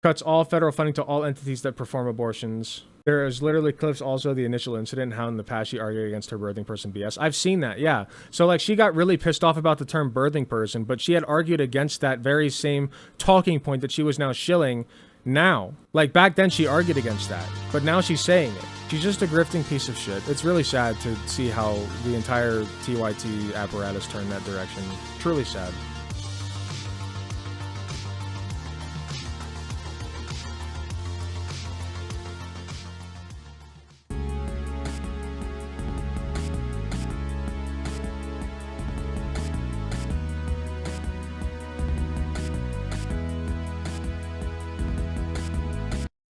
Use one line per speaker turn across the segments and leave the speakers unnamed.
Cuts all federal funding to all entities that perform abortions. There is literally clips also of the initial incident, how in the past she argued against her birthing person BS. I've seen that, yeah. So like she got really pissed off about the term birthing person, but she had argued against that very same talking point that she was now shilling now. Like back then she argued against that, but now she's saying it. She's just a grifting piece of shit. It's really sad to see how the entire TYT apparatus turned that direction. Truly sad.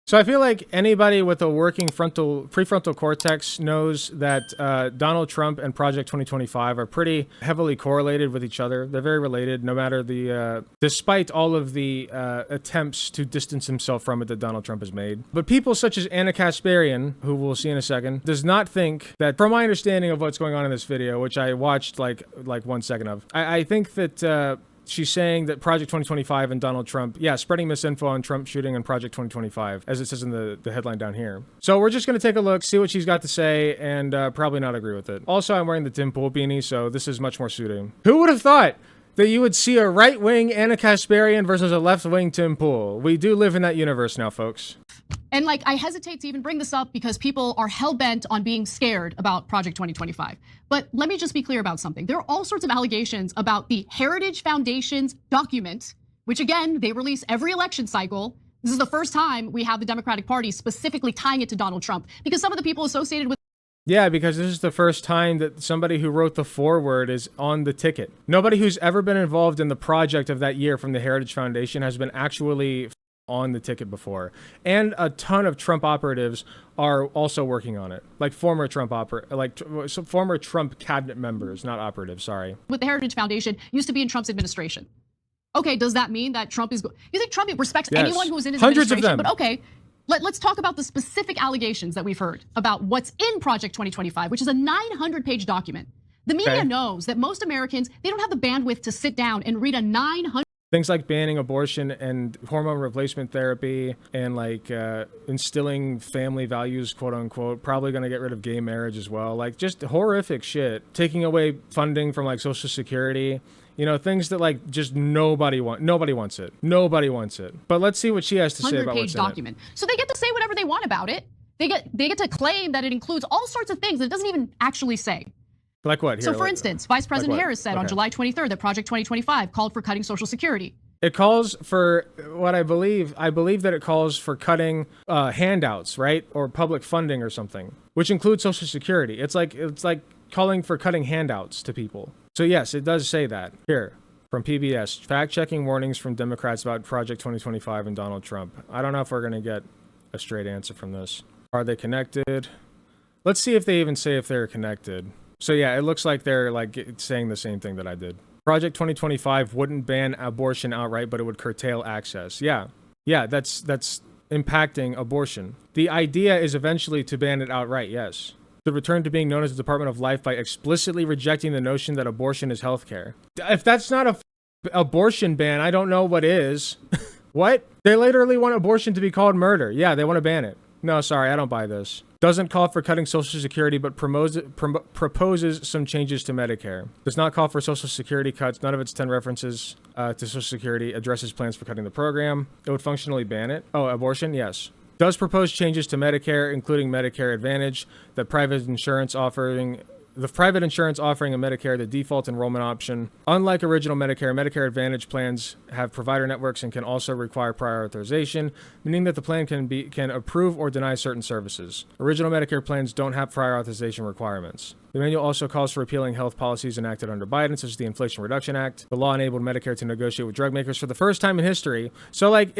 So I feel like anybody with a working prefrontal cortex knows that Donald Trump and Project 2025 are pretty heavily correlated with each other. They're very related, no matter the, despite all of the attempts to distance himself from it that Donald Trump has made. But people such as Anna Kasparian, who we'll see in a second, does not think that, from my understanding of what's going on in this video, which I watched like 1 second of, I think that she's saying that Project 2025 and Donald Trump, yeah, spreading misinfo on Trump shooting on Project 2025, as it says in the headline down here. So we're just going to take a look, see what she's got to say, and probably not agree with it. Also, I'm wearing the Tim Pool beanie, so this is much more suiting. Who would have thought that you would see a right-wing Anna Kasparian versus a left-wing Tim Pool? We do live in that universe now, folks.
And like, I hesitate to even bring this up because people are hell-bent on being scared about Project 2025. But let me just be clear about something. There are all sorts of allegations about the Heritage Foundation's document, which again, they release every election cycle. This is the first time we have the Democratic Party specifically tying it to Donald Trump, because some of the people associated with—
Yeah, because this is the first time that somebody who wrote the foreword is on the ticket. Nobody who's ever been involved in the project of that year from the Heritage Foundation has been actually on the ticket before. And a ton of Trump operatives are also working on it. Like former Trump former Trump cabinet members, not operatives, sorry.
With the Heritage Foundation used to be in Trump's administration. Okay, does that mean that Trump is— you think Trump respects anyone who was in his
Hundreds
administration?
of them.
But okay, let's talk about the specific allegations that we've heard about what's in Project 2025, which is a 900-page document. The media knows that most Americans, they don't have the bandwidth to sit down and read a 900—
Things like banning abortion and hormone replacement therapy and like instilling family values, quote unquote, probably going to get rid of gay marriage as well. Like just horrific shit. Taking away funding from like Social Security, you know, things that like just nobody wants it. Nobody wants it. But let's see what she has to say about what's in
document. So they get to say whatever they want about it. They get to claim that it includes all sorts of things that it doesn't even actually say.
Like what? Here,
so for instance, Vice President Harris said on July 23rd that Project 2025 called for cutting Social Security.
It calls for what I believe that it calls for cutting handouts, right? Or public funding or something, which includes Social Security. It's like calling for cutting handouts to people. So yes, it does say that. Here, from PBS, fact-checking warnings from Democrats about Project 2025 and Donald Trump. I don't know if we're going to get a straight answer from this. Are they connected? Let's see if they even say if they're connected. So yeah, it looks like they're like saying the same thing that I did. Project 2025 wouldn't ban abortion outright, but it would curtail access. Yeah, that's impacting abortion. The idea is eventually to ban it outright, yes. To return to being known as the Department of Life by explicitly rejecting the notion that abortion is healthcare. If that's not a abortion ban, I don't know what is. What? They literally want abortion to be called murder. Yeah, they want to ban it. No, sorry, I don't buy this. Doesn't call for cutting Social Security, but proposes some changes to Medicare. Does not call for Social Security cuts. None of its 10 references to Social Security addresses plans for cutting the program. It would functionally ban it. Oh, abortion? Yes. Does propose changes to Medicare, including Medicare Advantage, the private insurance offering a Medicare the default enrollment option. Unlike original Medicare, Medicare Advantage plans have provider networks and can also require prior authorization, meaning that the plan can approve or deny certain services. Original Medicare plans don't have prior authorization requirements. The manual also calls for repealing health policies enacted under Biden, such as the Inflation Reduction Act. The law enabled Medicare to negotiate with drug makers for the first time in history. So like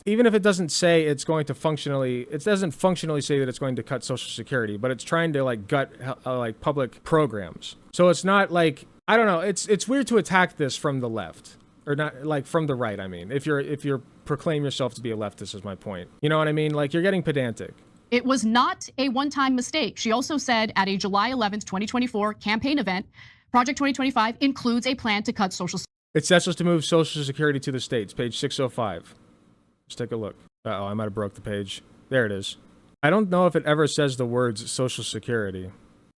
even if it doesn't say it's going to it doesn't functionally say that it's going to cut Social Security, but it's trying to like gut like public programs. So it's not like, I don't know, it's weird to attack this from the left, or not like from the right. I mean, if you're proclaim yourself to be a leftist is my point. You know what I mean? Like you're getting pedantic.
It was not a one-time mistake. She also said at a July 11th, 2024 campaign event, Project 2025 includes a plan to cut Social Security.
It sets us to move Social Security to the states, page 605. Let's take a look. Uh-oh, I might have broke the page. There it is. I don't know if it ever says the words Social Security.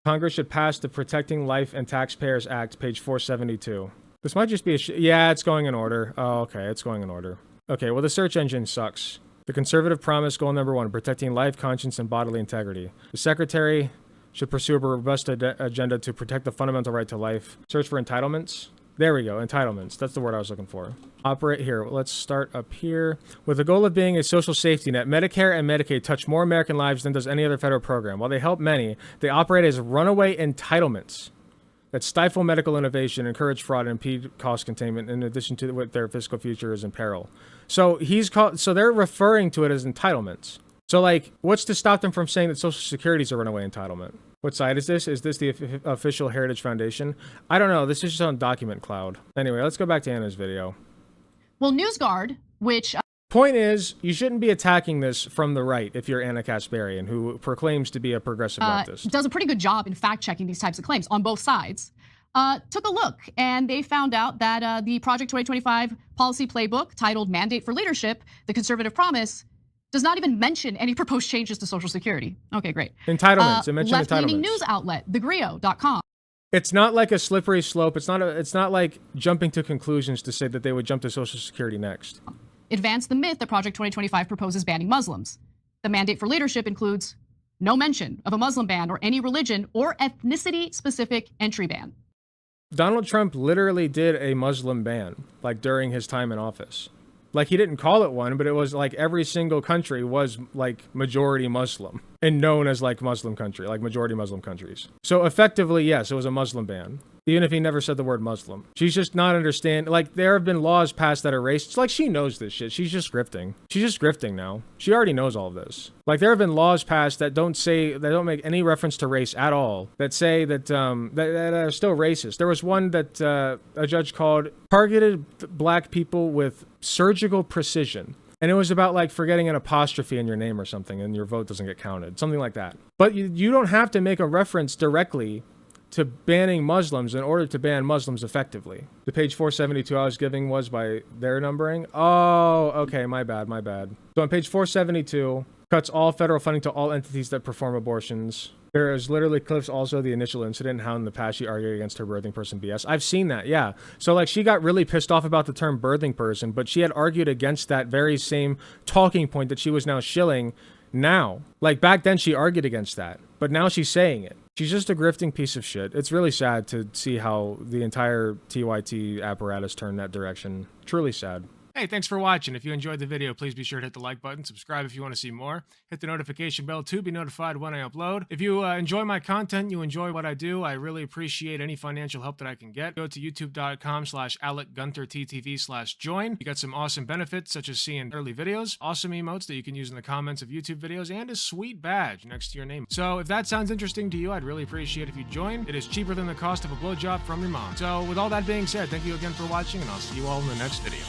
Congress should pass the Protecting Life and Taxpayers Act, page 472. This might just be yeah, it's going in order. Oh, okay, it's going in order. Okay, well, the search engine sucks. The conservative promise, goal number 1, protecting life, conscience, and bodily integrity. The secretary should pursue a robust agenda to protect the fundamental right to life. Search for entitlements. There we go, entitlements. That's the word I was looking for. Operate here. Let's start up here. With the goal of being a social safety net, Medicare and Medicaid touch more American lives than does any other federal program. While they help many, they operate as runaway entitlements that stifle medical innovation, encourage fraud, and impede cost containment, in addition to what their fiscal future is in peril. So they're referring to it as entitlements. So, like, what's to stop them from saying that Social Security is a runaway entitlement? What site is this? Is this the official Heritage Foundation? I don't know. This is just on Document Cloud. Anyway, let's go back to Anna's video.
Well, NewsGuard, which...
Point is, you shouldn't be attacking this from the right if you're Anna Kasparian, who proclaims to be a progressive leftist.
Does a pretty good job in fact-checking these types of claims on both sides. Took a look, and they found out that the Project 2025 policy playbook titled Mandate for Leadership, the Conservative Promise, does not even mention any proposed changes to Social Security. Okay, great.
Entitlements. It mentioned
left-leaning
entitlements.
news outlet, thegrio.com.
It's not like a slippery slope. It's not like jumping to conclusions to say that they would jump to Social Security next.
Advance the myth that Project 2025 proposes banning Muslims. The mandate for leadership includes no mention of a Muslim ban or any religion or ethnicity-specific entry ban.
Donald Trump literally did a Muslim ban, like, during his time in office. Like, he didn't call it one, but it was like every single country was like majority Muslim and known as like Muslim country, like majority Muslim countries. So effectively, yes, it was a Muslim ban, even if he never said the word Muslim. She's just not understanding. Like, there have been laws passed that are racist. It's like she knows this shit. She's just scripting. She's just scripting now. She already knows all of this. Like, there have been laws passed that don't make any reference to race at all, that say that are still racist. There was one that a judge called targeted black people with surgical precision. And it was about like forgetting an apostrophe in your name or something and your vote doesn't get counted. Something like that. But you don't have to make a reference directly to banning Muslims in order to ban Muslims effectively. The page 472 I was giving was by their numbering. Oh, okay, my bad. So on page 472, cuts all federal funding to all entities that perform abortions. There is literally clips also the initial incident, how in the past she argued against her birthing person BS. I've seen that, yeah. So like she got really pissed off about the term birthing person, but she had argued against that very same talking point that she was now shilling now. Like back then she argued against that, but now she's saying it. She's just a grifting piece of shit. It's really sad to see how the entire TYT apparatus turned that direction. Truly sad. Hey, thanks for watching. If you enjoyed the video, please be sure to hit the like button, subscribe if you want to see more, hit the notification bell to be notified when I upload. If you enjoy my content, you enjoy what I do, I really appreciate any financial help that I can get. Go to youtube.com/AlecGunterTTV/join. You got some awesome benefits, such as seeing early videos, awesome emotes that you can use in the comments of YouTube videos, and a sweet badge next to your name. So if that sounds interesting to you, I'd really appreciate if you join. It is cheaper than the cost of a blowjob from your mom. So with all that being said, thank you again for watching, and I'll see you all in the next video.